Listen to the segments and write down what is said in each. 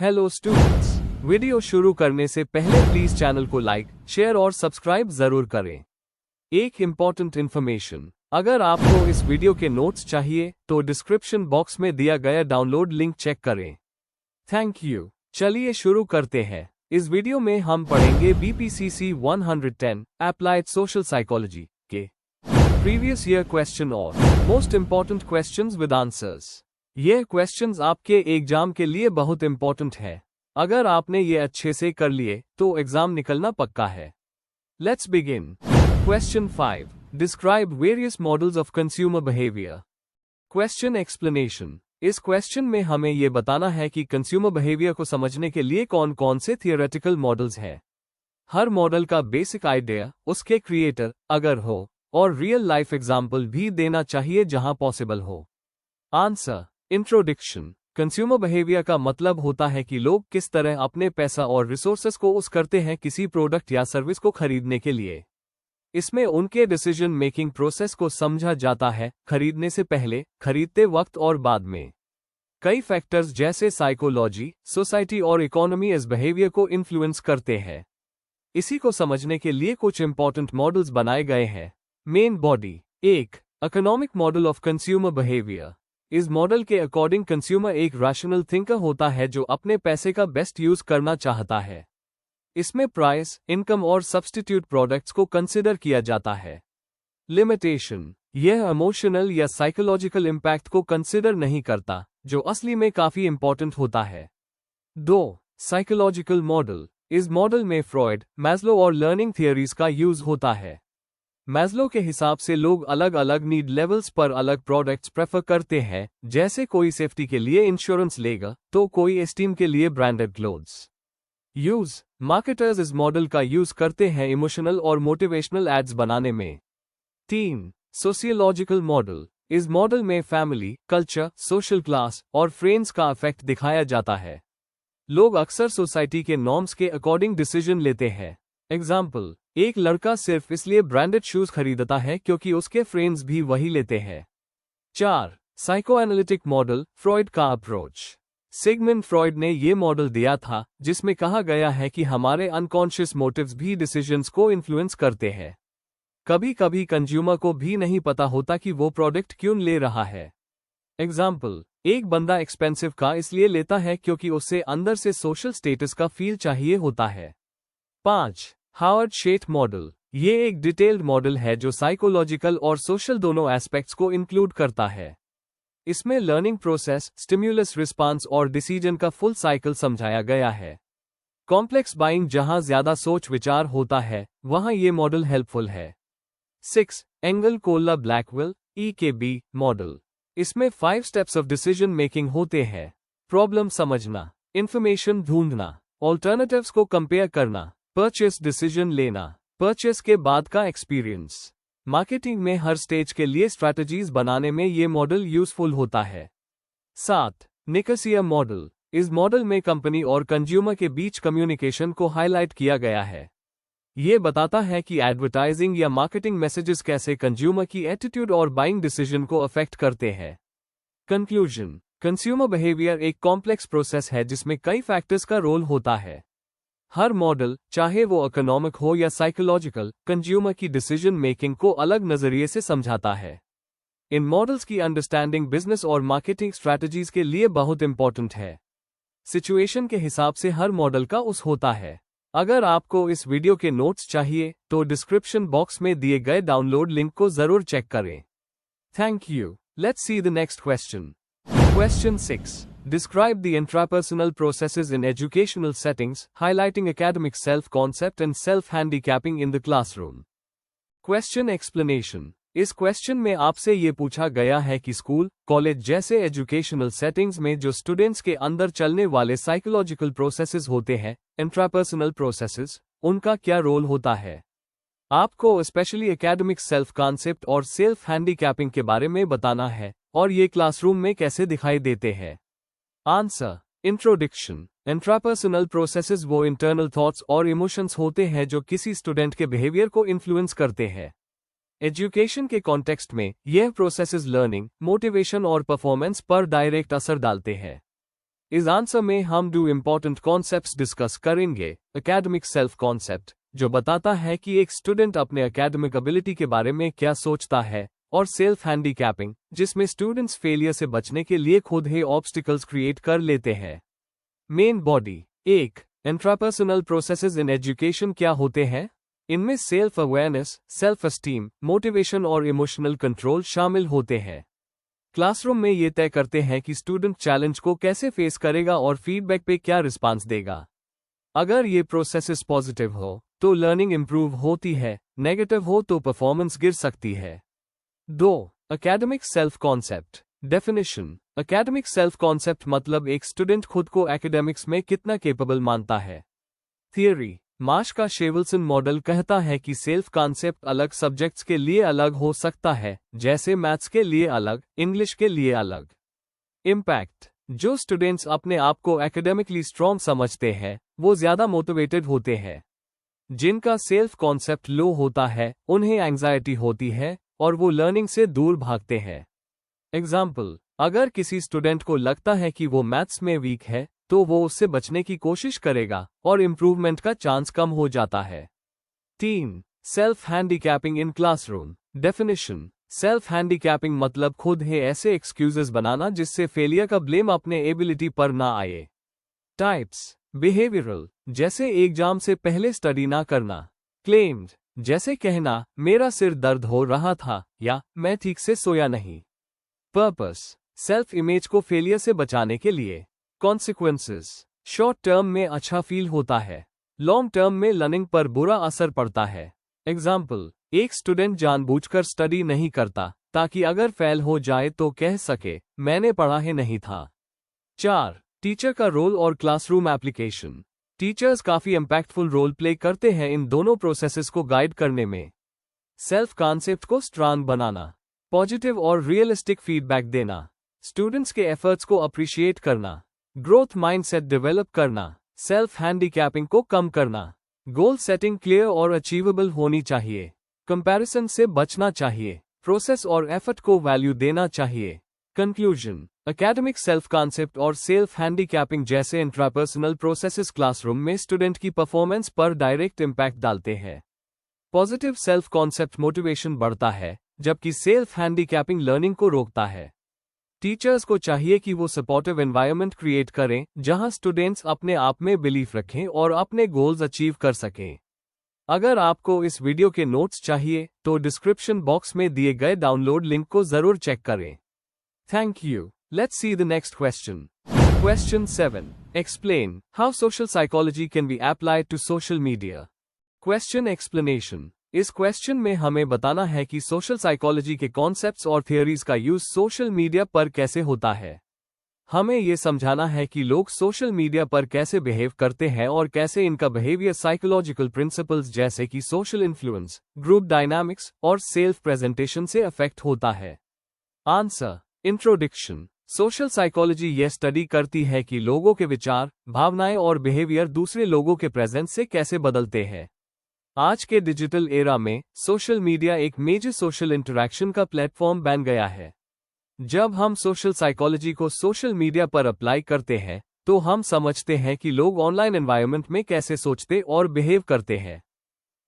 Hello students, video शुरू करने से पहले प्लीज चैनल को लाइक, शेयर और सब्सक्राइब जरूर करें। एक इम्पॉर्टेंट इन्फॉर्मेशन, अगर आपको इस वीडियो के नोट्स चाहिए तो डिस्क्रिप्शन बॉक्स में दिया गया डाउनलोड लिंक चेक करें। Thank you. चलिए शुरू करते हैं। इस वीडियो में हम पढ़ेंगे BPCC 110 अप्लाइड सोशल साइकोलॉजी के प्रीवियस ईयर क्वेश्चन और most important questions with answers. ये क्वेश्चंस आपके एग्जाम के लिए बहुत इंपॉर्टेंट है। अगर आपने ये अच्छे से कर लिए तो एग्जाम निकलना पक्का है। Let's begin. Question 5, describe various models of consumer behaviour. Question explanation. इस क्वेश्चन में हमें ये बताना है कि कंज्यूमर बिहेवियर को समझने के लिए कौन कौन से थियोरेटिकल मॉडल्स हैं। हर मॉडल का बेसिक आइडिया, उसके क्रिएटर अगर हो, और रियल लाइफ एग्जाम्पल भी देना चाहिए जहां पॉसिबल हो। आंसर। इंट्रोडक्शन। कंज्यूमर बिहेवियर का मतलब होता है कि लोग किस तरह अपने पैसा और रिसोर्सेस को यूज करते हैं किसी प्रोडक्ट या सर्विस को खरीदने के लिए। इसमें उनके डिसीजन मेकिंग प्रोसेस को समझा जाता है, खरीदने से पहले, खरीदते वक्त और बाद में। कई फैक्टर्स जैसे साइकोलॉजी, सोसाइटी और इकोनॉमी इस बिहेवियर को इन्फ्लुएंस करते हैं। इसी को समझने के लिए कुछ इंपॉर्टेंट मॉडल्स बनाए गए हैं। Main body. 1. Economic model of consumer behaviour. इस मॉडल के अकॉर्डिंग कंज्यूमर एक रैशनल थिंकर होता है जो अपने पैसे का बेस्ट यूज करना चाहता है। इसमें प्राइस, इनकम और सब्स्टिट्यूट प्रोडक्ट्स को कंसिडर किया जाता है। लिमिटेशन। यह इमोशनल या साइकोलॉजिकल इम्पैक्ट को कंसिडर नहीं करता, जो असली में काफी इंपॉर्टेंट होता है। 2. Psychological model. इस मॉडल में फ्रॉयड, मैस्लो और लर्निंग थियरीज का यूज होता है। मैस्लो के हिसाब से लोग अलग अलग नीड लेवल्स पर अलग प्रोडक्ट्स प्रेफर करते हैं, जैसे कोई सेफ्टी के लिए इंश्योरेंस लेगा तो कोई एस्टीम के लिए ब्रांडेड क्लोथ्स। यूज। मार्केटर्स इस मॉडल का यूज करते हैं इमोशनल और मोटिवेशनल एड्स बनाने में। 3. Sociological model. इस मॉडल में फैमिली, कल्चर, सोशल क्लास और फ्रेंड्स का इफेक्ट दिखाया जाता है। लोग अक्सर सोसाइटी के नॉर्म्स के अकॉर्डिंग डिसीजन लेते हैं। एग्जाम्पल, एक लड़का सिर्फ इसलिए ब्रांडेड शूज खरीदता है क्योंकि उसके फ्रेंड्स भी वही लेते हैं। 4. साइकोएनालिटिक मॉडल, फ्रॉयड का अप्रोच। सिगमंड फ्रॉयड ने ये मॉडल दिया था जिसमें कहा गया है कि हमारे अनकॉन्शियस मोटिव्स भी डिसीजंस को इन्फ्लुएंस करते हैं। कभी कभी कंज्यूमर को भी नहीं पता होता कि वो प्रोडक्ट क्यों ले रहा है। एग्जाम्पल, एक बंदा एक्सपेंसिव कार इसलिए लेता है क्योंकि उसे अंदर से सोशल स्टेटस का फील चाहिए होता है। 5. हावर्ड शेट मॉडल। ये एक डिटेल्ड मॉडल है जो साइकोलॉजिकल और सोशल दोनों एस्पेक्ट्स को इंक्लूड करता है। इसमें लर्निंग प्रोसेस, स्टिम्युलस रिस्पांस और डिसीजन का फुल साइकिल समझाया गया है। कॉम्प्लेक्स बाइंग जहां ज्यादा सोच विचार होता है, वहां ये मॉडल हेल्पफुल है। 6. Angle कोल्ला Blackwell EKB model. इसमें 5 स्टेप्स ऑफ डिसीजन मेकिंग होते हैं। प्रॉब्लम समझना, इंफॉर्मेशन ढूंढना, ऑल्टरनेटिव्स को कंपेयर करना, परचेस डिसीजन लेना, परचेस के बाद का एक्सपीरियंस। मार्केटिंग में हर स्टेज के लिए स्ट्रैटेजीज बनाने में ये मॉडल यूजफुल होता है। 7. Nicosia model. इस मॉडल में कंपनी और कंज्यूमर के बीच कम्युनिकेशन को हाईलाइट किया गया है। ये बताता है कि एडवर्टाइजिंग या मार्केटिंग मैसेजेस कैसे कंज्यूमर की एटीट्यूड और बाइंग डिसीजन को अफेक्ट करते हैं। कंक्लूजन। कंज्यूमर बिहेवियर एक कॉम्प्लेक्स प्रोसेस है जिसमें कई फैक्टर्स का रोल होता है। हर मॉडल, चाहे वो इकोनॉमिक हो या साइकोलॉजिकल, कंज्यूमर की डिसीजन मेकिंग को अलग नजरिए से समझाता है। इन मॉडल्स की अंडरस्टैंडिंग बिजनेस और मार्केटिंग स्ट्रैटेजीज के लिए बहुत इंपॉर्टेंट है। सिचुएशन के हिसाब से हर मॉडल का उस होता है। अगर आपको इस वीडियो के नोट्स चाहिए तो डिस्क्रिप्शन बॉक्स में दिए गए डाउनलोड लिंक को जरूर चेक करें। Thank you. Let's see the next question. Question 6. Describe the intrapersonal processes in educational settings, highlighting academic self-concept and self-handicapping in the classroom. Question explanation. इस question में आपसे ये पूछा गया है कि स्कूल, कॉलेज जैसे एजुकेशनल सेटिंग्स में जो स्टूडेंट्स के अंदर चलने वाले साइकोलॉजिकल प्रोसेसेस होते हैं, इंट्रापर्सनल प्रोसेसेस, उनका क्या रोल होता है। आपको स्पेशली एकेडमिक सेल्फ कॉन्सेप्ट और सेल्फ हैंडीकैपिंग के बारे में बताना है और ये क्लासरूम में कैसे दिखाई देते हैं। आंसर। इंट्रोडक्शन। इंट्रापर्सनल प्रोसेसेस वो इंटरनल थॉट्स और इमोशंस होते हैं जो किसी स्टूडेंट के बिहेवियर को इन्फ्लुएंस करते हैं। एजुकेशन के कॉन्टेक्स्ट में यह प्रोसेसेस लर्निंग, मोटिवेशन और परफॉर्मेंस पर डायरेक्ट असर डालते हैं। इस आंसर में हम 2 इम्पोर्टेंट कॉन्सेप्ट्स डिस्कस करेंगे। एकेडमिक सेल्फ कॉन्सेप्ट, जो बताता है कि एक स्टूडेंट अपने एकेडमिक एबिलिटी के बारे में क्या सोचता है, और सेल्फ हैंडीकैपिंग, जिसमें स्टूडेंट्स फेलियर से बचने के लिए खुद ही ऑब्स्टिकल्स क्रिएट कर लेते हैं। Main body. 1. Intrapersonal processes in education क्या होते हैं? इनमें self awareness, self esteem, motivation और इमोशनल कंट्रोल शामिल होते हैं। क्लासरूम में ये तय करते हैं कि स्टूडेंट चैलेंज को कैसे फेस करेगा और फीडबैक पे क्या रिस्पांस देगा। अगर ये प्रोसेसेस पॉजिटिव हो तो लर्निंग इंप्रूव होती है, नेगेटिव हो तो परफॉर्मेंस गिर सकती है। 2. Academic self concept. Definition. Academic self concept मतलब एक स्टूडेंट खुद को एकेडमिक्स में कितना कैपेबल मानता है। थियरी। मार्श का शेवल्सन मॉडल कहता है कि सेल्फ कॉन्सेप्ट अलग सब्जेक्ट्स के लिए अलग हो सकता है, जैसे मैथ्स के लिए अलग, इंग्लिश के लिए अलग। इम्पैक्ट। जो स्टूडेंट्स अपने आप को एकेडमिकली स्ट्रॉन्ग समझते हैं वो ज्यादा मोटिवेटेड होते हैं। जिनका सेल्फ कॉन्सेप्ट लो होता है उन्हें एंजाइटी होती है और वो लर्निंग से दूर भागते हैं। एग्जाम्पल, अगर किसी स्टूडेंट को लगता है कि वो मैथ्स में वीक है तो वो उससे बचने की कोशिश करेगा और इम्प्रूवमेंट का चांस कम हो जाता है। 3. Self handicapping in classroom. Definition. Self handicapping मतलब खुद ही ऐसे एक्सक्यूजेस बनाना जिससे फेलियर का ब्लेम अपने एबिलिटी पर ना आए। टाइप्स। बिहेवियरल, जैसे एग्जाम से पहले स्टडी ना करना। क्लेम्ड, जैसे कहना मेरा सिर दर्द हो रहा था या मैं ठीक से सोया नहीं। पर्पस, सेल्फ इमेज को फेलियर से बचाने के लिए। कॉन्सिक्वेंसेस, शॉर्ट टर्म में अच्छा फील होता है, लॉन्ग टर्म में लर्निंग पर बुरा असर पड़ता है। एग्जाम्पल, एक स्टूडेंट जानबूझकर स्टडी नहीं करता ताकि अगर फेल हो जाए तो कह सके मैंने पढ़ा ही नहीं था। 4. टीचर का रोल और क्लासरूम एप्लीकेशन। टीचर्स काफी इम्पैक्टफुल रोल प्ले करते हैं इन दोनों प्रोसेसेस को गाइड करने में। सेल्फ कॉन्सेप्ट को स्ट्रांग बनाना, पॉजिटिव और रियलिस्टिक फीडबैक देना, स्टूडेंट्स के एफर्ट्स को अप्रिशिएट करना, ग्रोथ माइंडसेट डेवलप करना, सेल्फ हैंडीकैपिंग को कम करना, गोल सेटिंग क्लियर और अचीवेबल होनी चाहिए, कंपैरिजन से बचना चाहिए, प्रोसेस और एफर्ट को वैल्यू देना चाहिए। कंक्लूजन। एकेडमिक सेल्फ कॉन्सेप्ट और सेल्फ हैंडीकैपिंग जैसे इंट्रापर्सनल प्रोसेसेस क्लासरूम में स्टूडेंट की परफॉर्मेंस पर डायरेक्ट इम्पैक्ट डालते हैं। पॉजिटिव सेल्फ कॉन्सेप्ट मोटिवेशन बढ़ता है, जबकि सेल्फ हैंडीकैपिंग लर्निंग को रोकता है। टीचर्स को चाहिए कि वो सपोर्टिव एनवायरनमेंट क्रिएट करें जहां स्टूडेंट्स अपने आप में बिलीफ रखें और अपने गोल्स अचीव कर सकें। अगर आपको इस वीडियो के नोट्स चाहिए तो डिस्क्रिप्शन बॉक्स में दिए गए डाउनलोड लिंक को जरूर चेक करें। Thank you. Let's see the next question. Question 7. Explain how social psychology can be applied to social media. Question explanation. इस क्वेश्चन में हमें बताना है कि सोशल साइकोलॉजी के कॉन्सेप्ट्स और थियोरीज का यूज सोशल मीडिया पर कैसे होता है। हमें यह समझाना है कि लोग सोशल मीडिया पर कैसे बिहेव करते हैं और कैसे इनका बिहेवियर साइकोलॉजिकल प्रिंसिपल्स जैसे कि सोशल इन्फ्लुएंस, ग्रुप डायनामिक्स और सेल्फ प्रेजेंटेशन से अफेक्ट होता है। आंसर। इंट्रोडक्शन। सोशल साइकोलॉजी यह स्टडी करती है कि लोगों के विचार, भावनाएं और बिहेवियर दूसरे लोगों के प्रेजेंस से कैसे बदलते हैं। आज के डिजिटल एरा में सोशल मीडिया एक मेजर सोशल इंटरैक्शन का प्लेटफॉर्म बन गया है। जब हम सोशल साइकोलॉजी को सोशल मीडिया पर अप्लाई करते हैं तो हम समझते हैं कि लोग ऑनलाइन एनवायरनमेंट में कैसे सोचते और बिहेव करते हैं।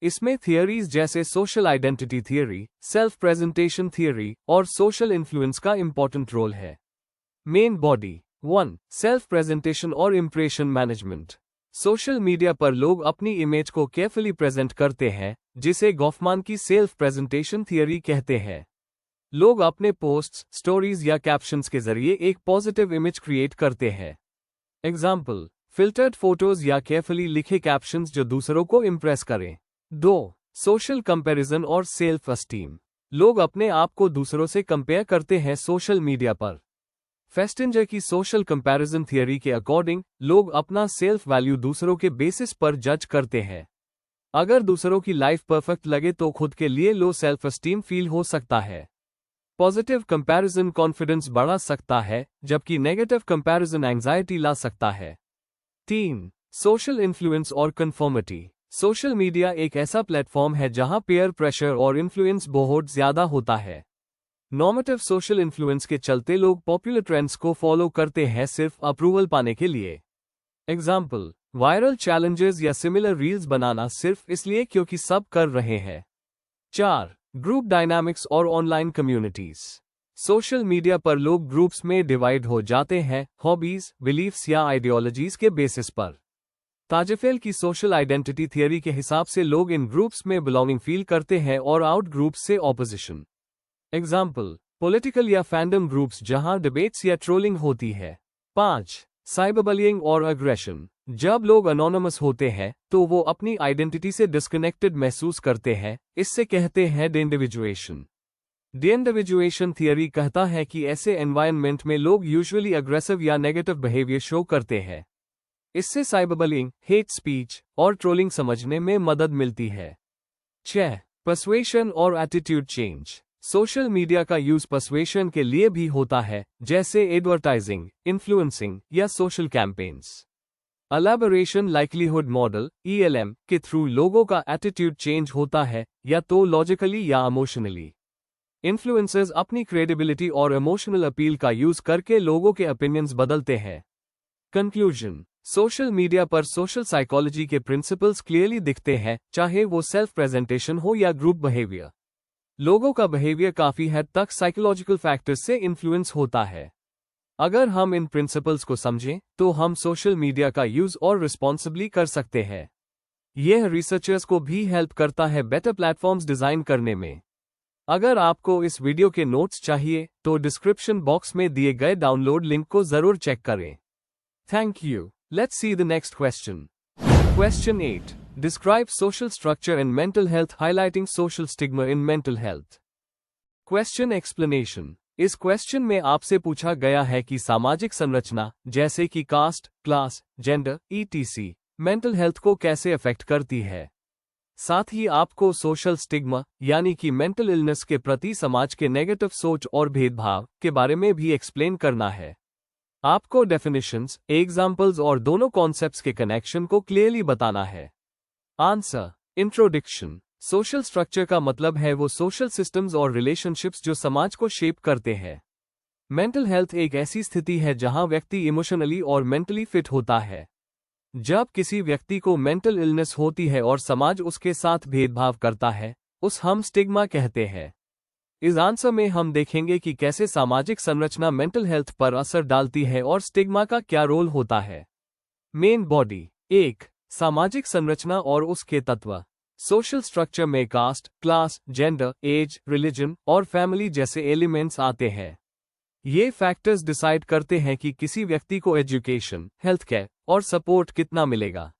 इसमें थियरीज जैसे social identity theory, self presentation theory और सोशल इन्फ्लुएंस का इंपॉर्टेंट रोल है। Main body. 1. सेल्फ प्रेजेंटेशन और इंप्रेशन मैनेजमेंट। सोशल मीडिया पर लोग अपनी इमेज को केयरफुली प्रेजेंट करते हैं, जिसे गॉफमान की सेल्फ प्रेजेंटेशन थियरी कहते हैं। लोग अपने पोस्ट्स, स्टोरीज या कैप्शंस के जरिए एक पॉजिटिव इमेज क्रिएट करते हैं। एग्जाम्पल, फिल्टर्ड फोटोज या केयरफुली लिखे कैप्शंस जो दूसरों को इम्प्रेस करें। 2. सोशल कंपैरिजन और सेल्फ एस्टीम। लोग अपने आप को दूसरों से कंपेयर करते हैं सोशल मीडिया पर। फेस्टिंजर की सोशल कंपैरिजन थियरी के अकॉर्डिंग लोग अपना सेल्फ वैल्यू दूसरों के बेसिस पर जज करते हैं। अगर दूसरों की लाइफ परफेक्ट लगे तो खुद के लिए लो सेल्फ एस्टीम फील हो सकता है। पॉजिटिव कंपैरिजन कॉन्फिडेंस बढ़ा सकता है, जबकि नेगेटिव कंपैरिजन एंजाइटी ला सकता है। 3. सोशल इन्फ्लुएंस और कन्फर्मिटी। सोशल मीडिया एक ऐसा प्लेटफॉर्म है जहां पीयर प्रेशर और इन्फ्लुएंस बहुत ज्यादा होता है। नॉर्मेटिव सोशल इन्फ्लुएंस के चलते लोग पॉपुलर ट्रेंड्स को फॉलो करते हैं सिर्फ अप्रूवल पाने के लिए। एग्जाम्पल, वायरल चैलेंजेस या सिमिलर रील्स बनाना सिर्फ इसलिए क्योंकि सब कर रहे हैं। 4. ग्रुप डायनामिक्स और ऑनलाइन कम्युनिटीज। सोशल मीडिया पर लोग ग्रुप्स में डिवाइड हो जाते हैं, हॉबीज, बिलीफ्स या आइडियोलॉजीज के बेसिस पर। ताजेफेल की सोशल आइडेंटिटी थियरी के हिसाब से लोग इन ग्रुप्स में बिलोंगिंग फील करते हैं और आउट ग्रुप्स से ऑपोजिशन। एग्जाम्पल, पॉलिटिकल या फैंडम ग्रुप्स जहां डिबेट्स या ट्रोलिंग होती है। 5. साइबरबुलिंग और अग्रेशन। जब लोग अनोनिमस होते हैं तो वो अपनी आइडेंटिटी से डिस्कनेक्टेड महसूस करते हैं, इससे कहते हैं डिइंडिविजुएशन। डिइंडिविजुएशन थियरी कहता है कि ऐसे एनवायरनमेंट में लोग यूजुअली अग्रेसिव या नेगेटिव बिहेवियर शो करते हैं। इससे साइबरबुलिंग, हेट स्पीच और ट्रोलिंग समझने में मदद मिलती है। 6. पर्सुएशन और एटीट्यूड चेंज। सोशल मीडिया का यूज पर्सुएशन के लिए भी होता है, जैसे एडवर्टाइजिंग, इन्फ्लुएंसिंग या social campaigns. Elaboration likelihood model (ELM) के थ्रू लोगों का एटीट्यूड चेंज होता है, या तो लॉजिकली या इमोशनली। इन्फ्लुएंसर्स अपनी क्रेडिबिलिटी और इमोशनल अपील का यूज करके लोगों के ओपिनियंस बदलते हैं। कंक्लूजन, सोशल मीडिया पर सोशल साइकोलॉजी के प्रिंसिपल्स क्लियरली दिखते हैं, चाहे वो सेल्फ प्रेजेंटेशन हो या ग्रुप बिहेवियर। लोगों का बिहेवियर काफी हद तक साइकोलॉजिकल फैक्टर्स से इन्फ्लुएंस होता है। अगर हम इन प्रिंसिपल्स को समझें तो हम सोशल मीडिया का यूज और रिस्पॉन्सिबली कर सकते हैं। यह रिसर्चर्स को भी हेल्प करता है बेटर प्लेटफॉर्म्स डिजाइन करने में। अगर आपको इस वीडियो के नोट्स चाहिए तो डिस्क्रिप्शन बॉक्स में दिए गए डाउनलोड लिंक को जरूर चेक करें। Thank you. Let's see the next question. Question 8. Describe social structure in mental health, highlighting social stigma in mental health. Question explanation. इस क्वेश्चन में आपसे पूछा गया है कि सामाजिक संरचना जैसे कि caste, class, gender, etc. Mental health को कैसे अफेक्ट करती है। साथ ही आपको सोशल स्टिग्मा यानी कि मेंटल इलनेस के प्रति समाज के नेगेटिव सोच और भेदभाव के बारे में भी एक्सप्लेन करना है। आपको डेफिनेशंस, एग्जाम्पल्स और दोनों कॉन्सेप्ट्स के कनेक्शन को क्लियरली बताना है। आंसर। इंट्रोडक्शन। सोशल स्ट्रक्चर का मतलब है वो सोशल सिस्टम्स और रिलेशनशिप्स जो समाज को शेप करते हैं। मेंटल हेल्थ एक ऐसी स्थिति है जहां व्यक्ति इमोशनली और मेंटली फिट होता है। जब किसी व्यक्ति को मेंटल इलनेस होती है और समाज उसके साथ भेदभाव करता है, उस हम स्टिग्मा कहते हैं। इस आंसर में हम देखेंगे कि कैसे सामाजिक संरचना मेंटल हेल्थ पर असर डालती है और स्टिग्मा का क्या रोल होता है। Main body. 1. सामाजिक संरचना और उसके तत्व। सोशल स्ट्रक्चर में caste, class, gender, age, religion और फैमिली जैसे एलिमेंट्स आते हैं। ये फैक्टर्स डिसाइड करते हैं कि किसी व्यक्ति को एजुकेशन, हेल्थ केयर और सपोर्ट कितना मिलेगा।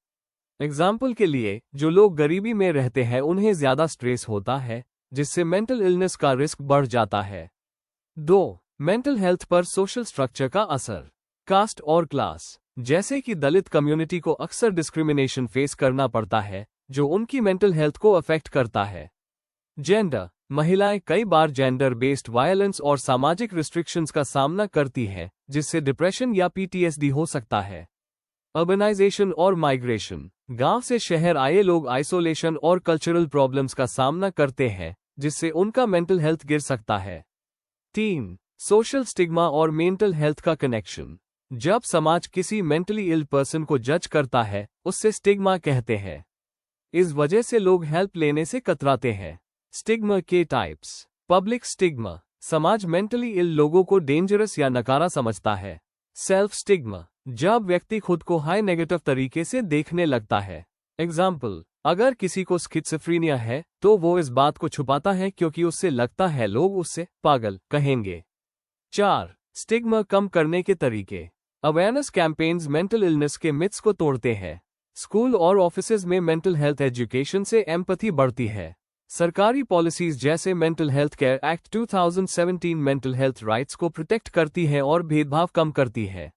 एग्जाम्पल के लिए, जो लोग गरीबी में रहते हैं उन्हें ज्यादा स्ट्रेस होता है, जिससे मेंटल इलनेस का रिस्क बढ़ जाता है। 2. मेंटल हेल्थ पर सोशल स्ट्रक्चर का असर। कास्ट और क्लास, जैसे कि दलित कम्युनिटी को अक्सर डिस्क्रिमिनेशन फेस करना पड़ता है, जो उनकी मेंटल हेल्थ को अफेक्ट करता है। जेंडर, महिलाएं कई बार जेंडर बेस्ड वायलेंस और सामाजिक रिस्ट्रिक्शंस का सामना करती हैं, जिससे डिप्रेशन या PTSD हो सकता है। अर्बनाइजेशन और माइग्रेशन, गांव से शहर आए लोग आइसोलेशन और कल्चरल प्रॉब्लम्स का सामना करते हैं, जिससे उनका मेंटल हेल्थ गिर सकता है। 3. सोशल स्टिग्मा और मेंटल हेल्थ का कनेक्शन। जब समाज किसी मेंटली इल पर्सन को जज करता है, उससे स्टिग्मा कहते हैं। इस वजह से लोग हेल्प लेने से कतराते हैं। स्टिग्मा के टाइप्स। पब्लिक स्टिग्मा, समाज मेंटली इल लोगों को डेंजरस या नकारा समझता है। सेल्फ स्टिग्मा, जब व्यक्ति खुद को हाई नेगेटिव तरीके से देखने लगता है। एग्जाम्पल, अगर किसी को स्किज़ोफ्रेनिया है तो वो इस बात को छुपाता है क्योंकि उससे लगता है लोग उससे पागल कहेंगे। 4. स्टिग्मा कम करने के तरीके। अवेयरनेस कैंपेन्स मेंटल इलनेस के मिथ्स को तोड़ते हैं। स्कूल और ऑफिसेज में मेंटल हेल्थ एजुकेशन से एम्पैथी बढ़ती है। सरकारी पॉलिसीज जैसे mental health care act 2017 mental health rights को प्रोटेक्ट करती है और भेदभाव कम करती है।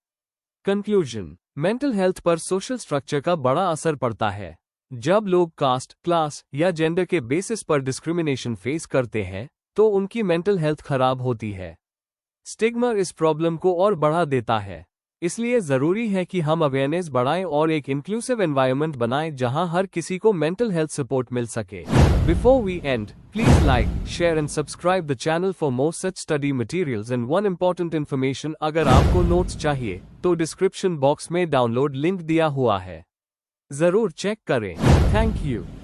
कंक्लूजन, मेंटल हेल्थ पर सोशल स्ट्रक्चर का बड़ा असर पड़ता है। जब लोग कास्ट, क्लास या जेंडर के बेसिस पर डिस्क्रिमिनेशन फेस करते हैं, तो उनकी मेंटल हेल्थ खराब होती है। स्टिग्मा इस प्रॉब्लम को और बढ़ा देता है। इसलिए जरूरी है कि हम अवेयरनेस बढ़ाएं और एक इंक्लूसिव एनवायरनमेंट बनाएं जहां हर किसी को मेंटल हेल्थ सपोर्ट मिल सके। Before we end, please like, share and subscribe the channel for more such study materials and one important information अगर आपको notes चाहिए तो description box में download link दिया हुआ है जरूर चेक करें। Thank you।